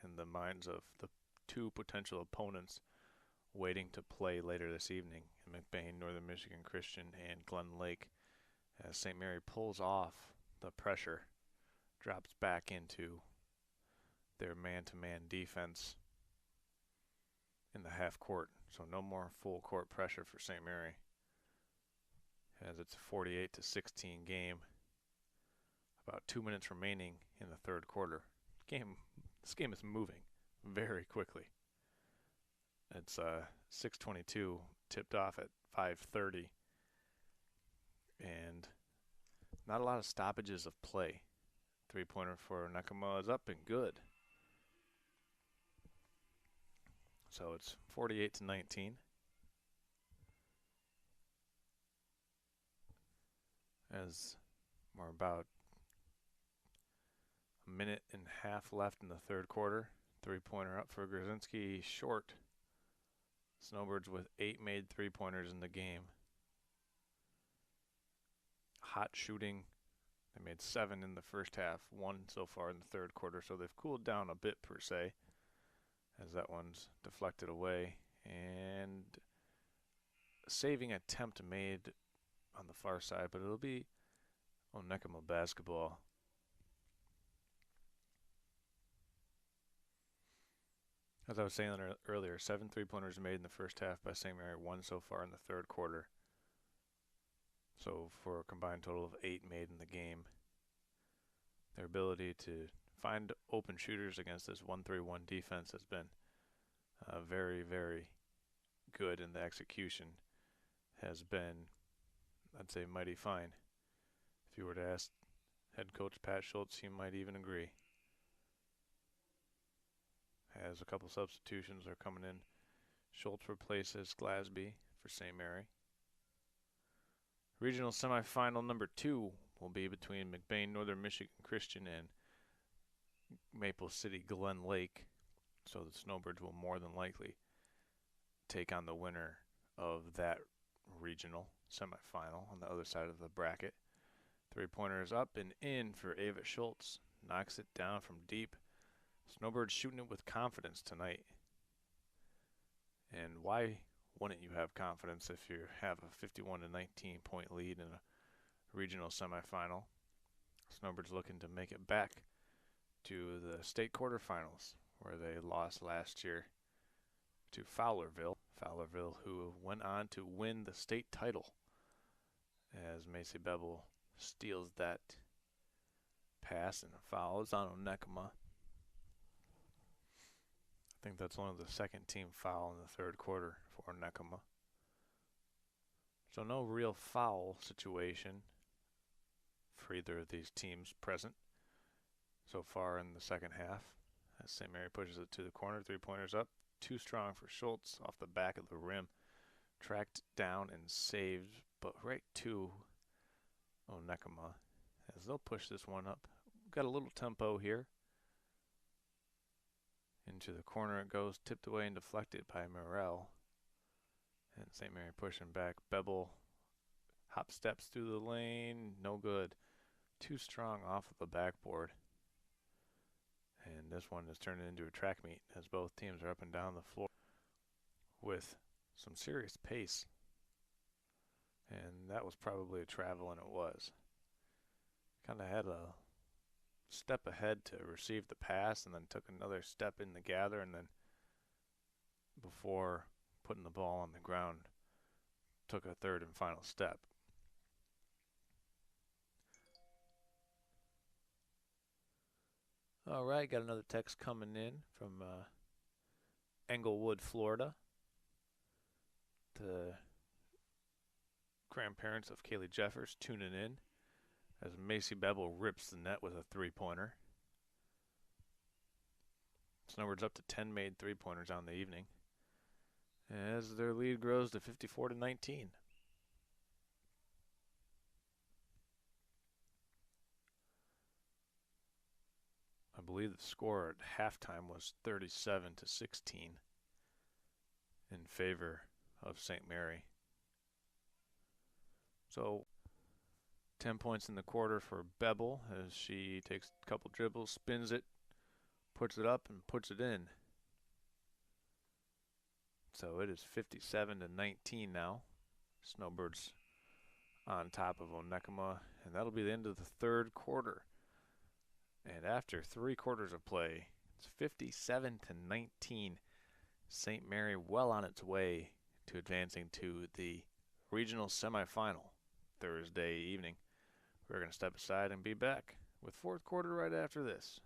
in the minds of the 2 potential opponents waiting to play later this evening in McBain, Northern Michigan Christian, and Glen Lake, as St. Mary pulls off the pressure, drops back into their man-to-man defense in the half court. So no more full court pressure for St. Mary, as it's a 48-16 game. About 2 minutes remaining in the third quarter. This game is moving very quickly. It's 6:22, tipped off at 5:30 and not a lot of stoppages of play. Three-pointer for Onekama is up and good. So it's 48-19. As we're about a minute and a half left in the third quarter. Three-pointer up for Grzinski, short. Snowbirds with 8 made three-pointers in the game. Hot shooting. They made 7 in the first half, 1 so far in the third quarter, so they've cooled down a bit per se, as that one's deflected away. And saving attempt made on the far side, but it'll be Onekama basketball. As I was saying earlier, 7 three-pointers made in the first half by St. Mary, 1 so far in the third quarter. So for a combined total of 8 made in the game. Their ability to find open shooters against this 1-3-1 defense has been very, very good, and the execution has been, I'd say, mighty fine. If you were to ask head coach Pat Schultz, he might even agree. As a couple substitutions are coming in. Schultz replaces Glasby for St. Mary. Regional semifinal number 2 will be between McBain Northern Michigan Christian and Maple City Glen Lake. So the Snowbirds will more than likely take on the winner of that regional semifinal on the other side of the bracket. Three-pointer is up and in for Ava Schultz. Knocks it down from deep. Snowbirds shooting it with confidence tonight. And why wouldn't you have confidence if you have a 51-19 point lead in a regional semifinal? Snowbirds looking to make it back to the state quarterfinals, where they lost last year to Fowlerville. Fowlerville, who went on to win the state title, as Macy Bevel steals that pass and fouls on Onekama. I think that's one of the second team foul in the third quarter for Onekama. So no real foul situation for either of these teams present so far in the second half. As St. Mary pushes it to the corner, three-pointers up. Too strong for Schultz off the back of the rim. Tracked down and saved, but right to Onekama as they'll push this one up. Got a little tempo here. Into the corner it goes, tipped away and deflected by Morel. And St. Mary pushing back. Bevel hop steps through the lane, no good. Too strong off of the backboard. And this one is turning into a track meet as both teams are up and down the floor with some serious pace. And that was probably a travel, and it was. Kind of had a step ahead to receive the pass and then took another step in the gather, and then before putting the ball on the ground took a third and final step. All right, got another text coming in from Englewood, Florida. The grandparents of Kaylee Jeffers tuning in as Macy Bevel rips the net with a three-pointer. Snowbirds up to 10 made three-pointers on the evening as their lead grows to 54-19. I believe the score at halftime was 37-16 in favor of St. Mary. So 10 points in the quarter for Bevel as she takes a couple dribbles, spins it, puts it up, and puts it in. So it is 57-19 now. Snowbirds on top of Onekama, and that'll be the end of the third quarter. And after 3 quarters of play, it's 57-19. St. Mary well on its way to advancing to the regional semifinal Thursday evening. We're going to step aside and be back with fourth quarter right after this.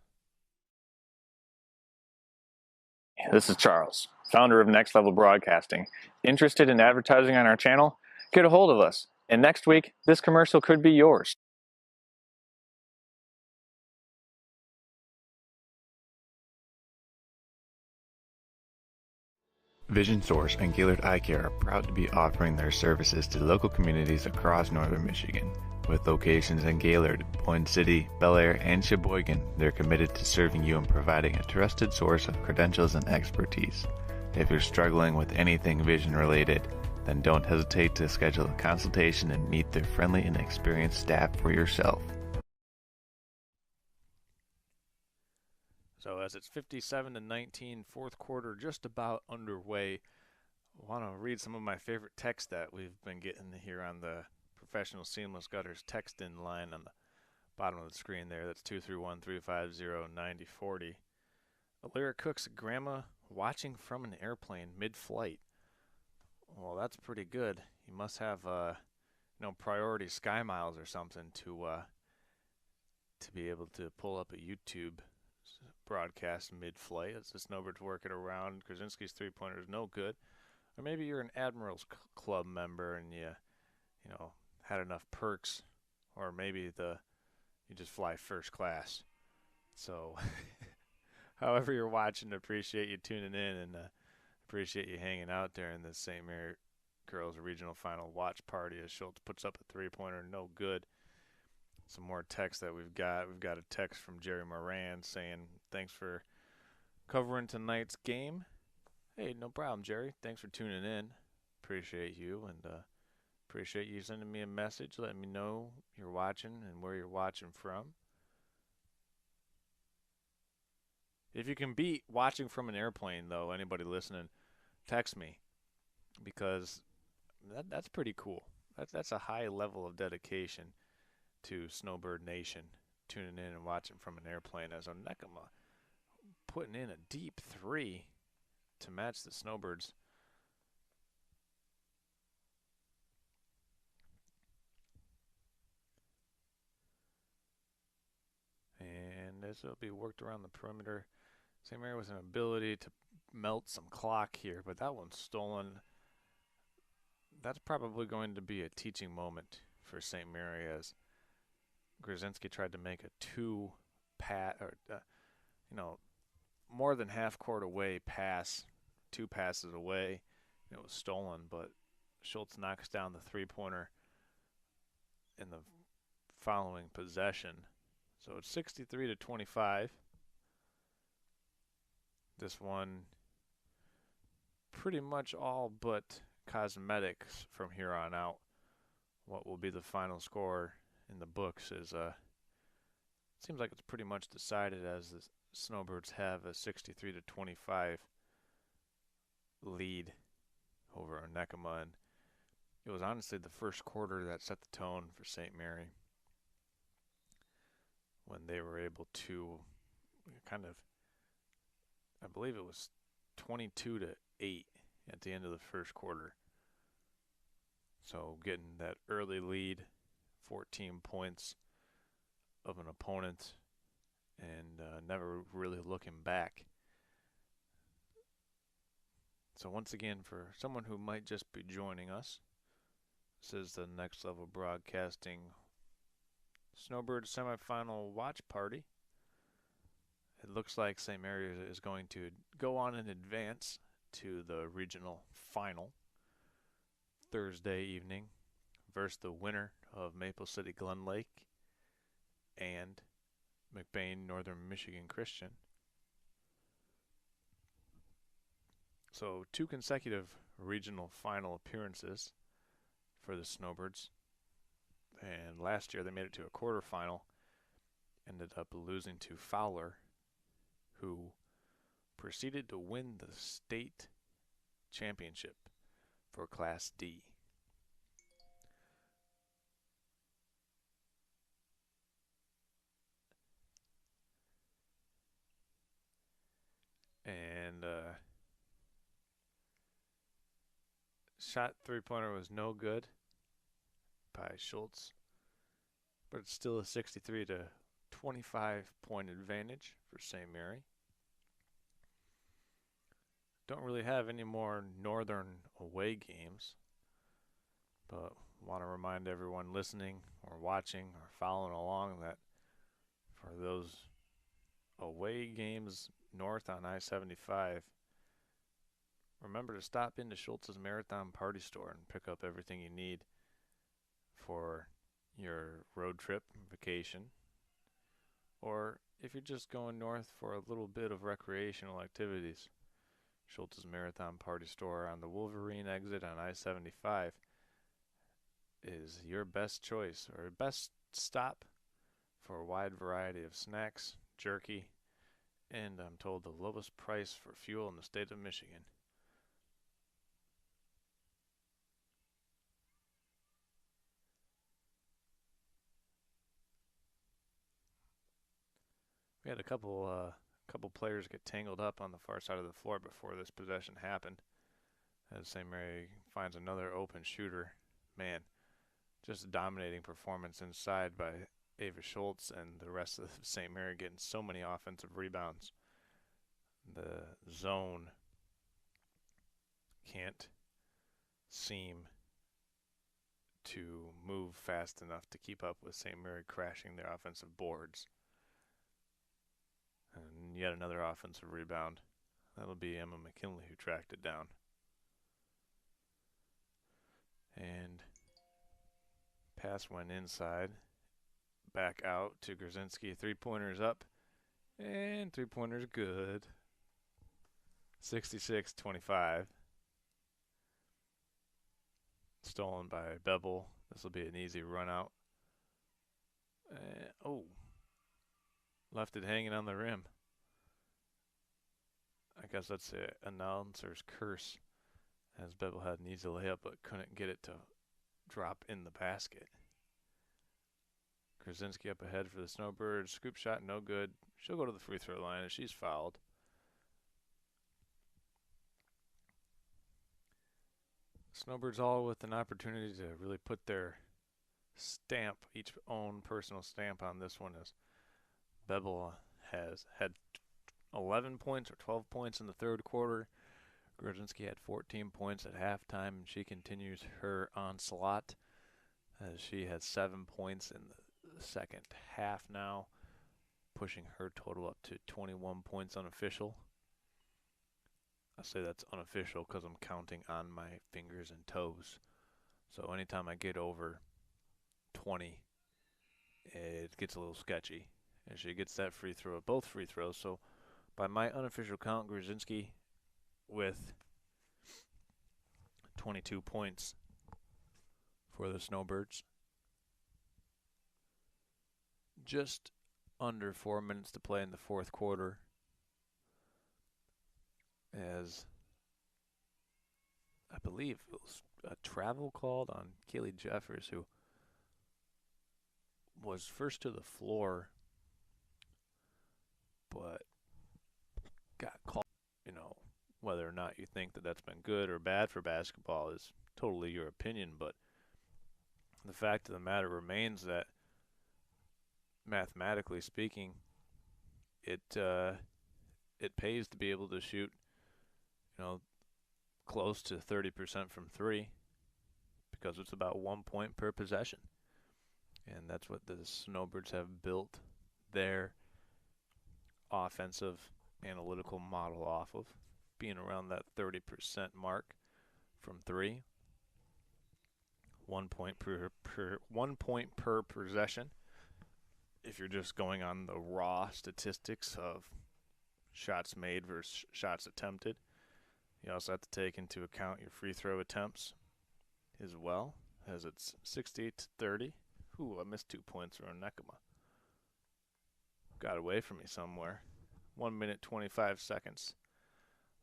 This is Charles, founder of Next Level Broadcasting. Interested in advertising on our channel? Get a hold of us. And next week, this commercial could be yours. Vision Source and Gaylord Eye Care are proud to be offering their services to local communities across northern Michigan. With locations in Gaylord, Boyne City, Bel Air, and Sheboygan, they're committed to serving you and providing a trusted source of credentials and expertise. If you're struggling with anything vision related, then don't hesitate to schedule a consultation and meet their friendly and experienced staff for yourself. So as it's 57-19, fourth quarter just about underway, I want to read some of my favorite text that we've been getting here on the Professional Seamless Gutters text-in line on the bottom of the screen there. That's 231-350-9040. Alyra Cook's grandma watching from an airplane mid-flight. Well, that's pretty good. You must have, priority Sky Miles or something to be able to pull up a YouTube broadcast mid-flight as the snowbirds working around. Krasinski's three-pointer is no good. Or maybe you're an Admirals Club member and you had enough perks, or maybe you just fly first class. So, however you're watching, appreciate you tuning in and appreciate you hanging out there in the St. Mary Girls Regional Final watch party as Schultz puts up a three-pointer, no good. Some more text that we've got. We've got a text from Jerry Moran saying, thanks for covering tonight's game. Hey, no problem, Jerry. Thanks for tuning in. Appreciate you, and appreciate you sending me a message, letting me know you're watching and where you're watching from. If you can beat watching from an airplane, though, anybody listening, text me, because that's pretty cool. That's a high level of dedication to Snowbird Nation, tuning in and watching from an airplane, as Onekama putting in a deep three to match the Snowbirds. And this will be worked around the perimeter. St. Mary with an ability to melt some clock here, but that one's stolen. That's probably going to be a teaching moment for St. Mary as Grzinski tried to make a more than half court away pass, 2 passes away. It was stolen, but Schultz knocks down the three-pointer in the following possession. So it's 63-25. This one pretty much all but cosmetics from here on out. What will be the final score in the books is seems like it's pretty much decided, as the Snowbirds have a 63-25 lead over Onekama, and it was honestly the first quarter that set the tone for St. Mary when they were able to I believe it was 22-8 at the end of the first quarter. So getting that early lead, 14 points of an opponent, and never really looking back. So once again, for someone who might just be joining us, this is the Next Level Broadcasting Snowbird semifinal watch party. It looks like St. Mary is going to go on in advance to the regional final Thursday evening versus the winner of Maple City Glen Lake and McBain Northern Michigan Christian. So 2 consecutive regional final appearances for the Snowbirds. And last year they made it to a quarterfinal, ended up losing to Fowler, who proceeded to win the state championship for Class D. And shot three-pointer was no good by Schultz, but it's still a 63-25 point advantage for St. Mary. Don't really have any more northern away games, but want to remind everyone listening or watching or following along that for those away games north on I-75, remember to stop into Schultz's Marathon Party Store and pick up everything you need for your road trip, vacation, or if you're just going north for a little bit of recreational activities. Schultz's Marathon Party Store on the Wolverine exit on I-75 is your best choice or best stop for a wide variety of snacks, jerky, and I'm told the lowest price for fuel in the state of Michigan. We had a couple players get tangled up on the far side of the floor before this possession happened. As St. Mary finds another open shooter. Man, just a dominating performance inside by Ava Schultz and the rest of St. Mary getting so many offensive rebounds. The zone can't seem to move fast enough to keep up with St. Mary crashing their offensive boards. And yet another offensive rebound. That'll be Emma McKinley who tracked it down. And pass went inside. Back out to Grzinski. Three-pointers up. And three-pointers good. 66-25. Stolen by Bevel. This will be an easy run out. Left it hanging on the rim. I guess that's the announcer's curse, as Bevel had an easy layup but couldn't get it to drop in the basket. Grzinski up ahead for the Snowbirds. Scoop shot, no good. She'll go to the free throw line as she's fouled. Snowbirds all with an opportunity to really put their stamp, each own personal stamp on this one, as Bevel has had 11 points or 12 points in the third quarter. Grzinski had 14 points at halftime, and she continues her onslaught as she has 7 points in the second half now, pushing her total up to 21 points unofficial. I say that's unofficial because I'm counting on my fingers and toes. So anytime I get over 20, it gets a little sketchy. And she gets that free throw, both free throws. So by my unofficial count, Grzinski with 22 points for the Snowbirds. Just under 4 minutes to play in the fourth quarter, as I believe it was a travel called on Kaylee Jeffers, who was first to the floor but got called. You know, whether or not you think that that's been good or bad for basketball is totally your opinion, but the fact of the matter remains that mathematically speaking, it pays to be able to shoot, close to 30% from three, because it's about 1 point per possession. And that's what the Snowbirds have built their offensive analytical model off of, being around that 30% mark from three. 1 point per 1 point per possession. If you're just going on the raw statistics of shots made versus shots attempted, you also have to take into account your free throw attempts as well, as it's 68-30. Ooh, I missed 2 points for Onekama. Got away from me somewhere. 1 minute, 25 seconds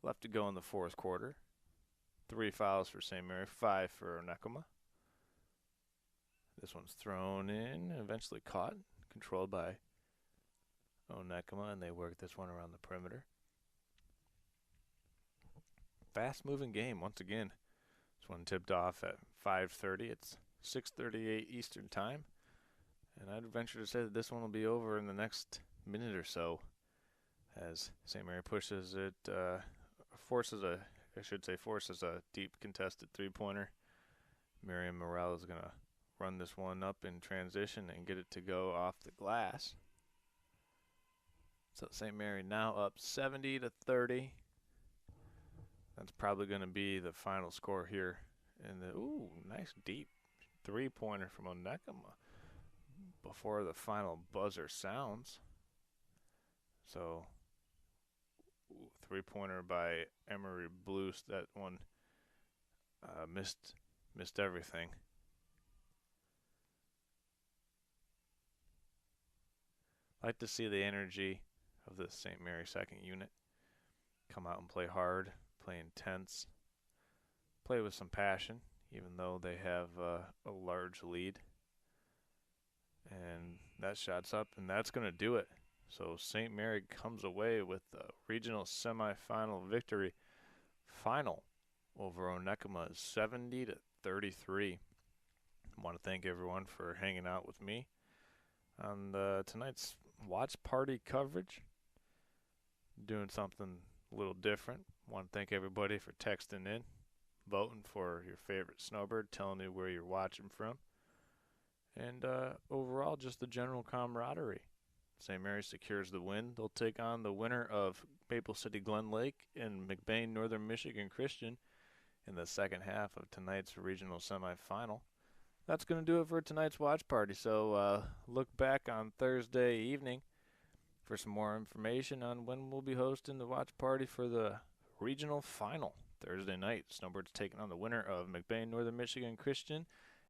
left to go in the fourth quarter. 3 fouls for St. Mary, 5 for Onekama. This one's thrown in, eventually caught, controlled by Onekama, and they work this one around the perimeter. Fast-moving game once again. This one tipped off at 5:30. It's 6:38 Eastern Time, and I'd venture to say that this one will be over in the next minute or so, as St. Mary pushes it, forces a deep contested three-pointer Miriam Morel is going to run this one up in transition and get it to go off the glass. So St. Mary now up 70-30. That's probably going to be the final score here. And nice deep three-pointer from Onekama before the final buzzer sounds. So three-pointer by Emery Blues. That one missed everything. Like to see the energy of the St. Mary second unit come out and play hard, play intense, play with some passion, even though they have a large lead. And that shot's up, and that's going to do it. So St. Mary comes away with the regional semifinal victory. Final over Onekama is 70-33. I want to thank everyone for hanging out with me on tonight's watch party coverage. Doing something a little different. Want to thank everybody for texting in, voting for your favorite snowbird, telling me where you're watching from, and overall just the general camaraderie. St. Mary secures the win. They'll take on the winner of Maple City Glen Lake and McBain Northern Michigan Christian in the second half of tonight's regional semifinal. That's going to do it for tonight's watch party. So look back on Thursday evening for some more information on when we'll be hosting the watch party for the regional final Thursday night. Snowbirds taking on the winner of McBain Northern Michigan Christian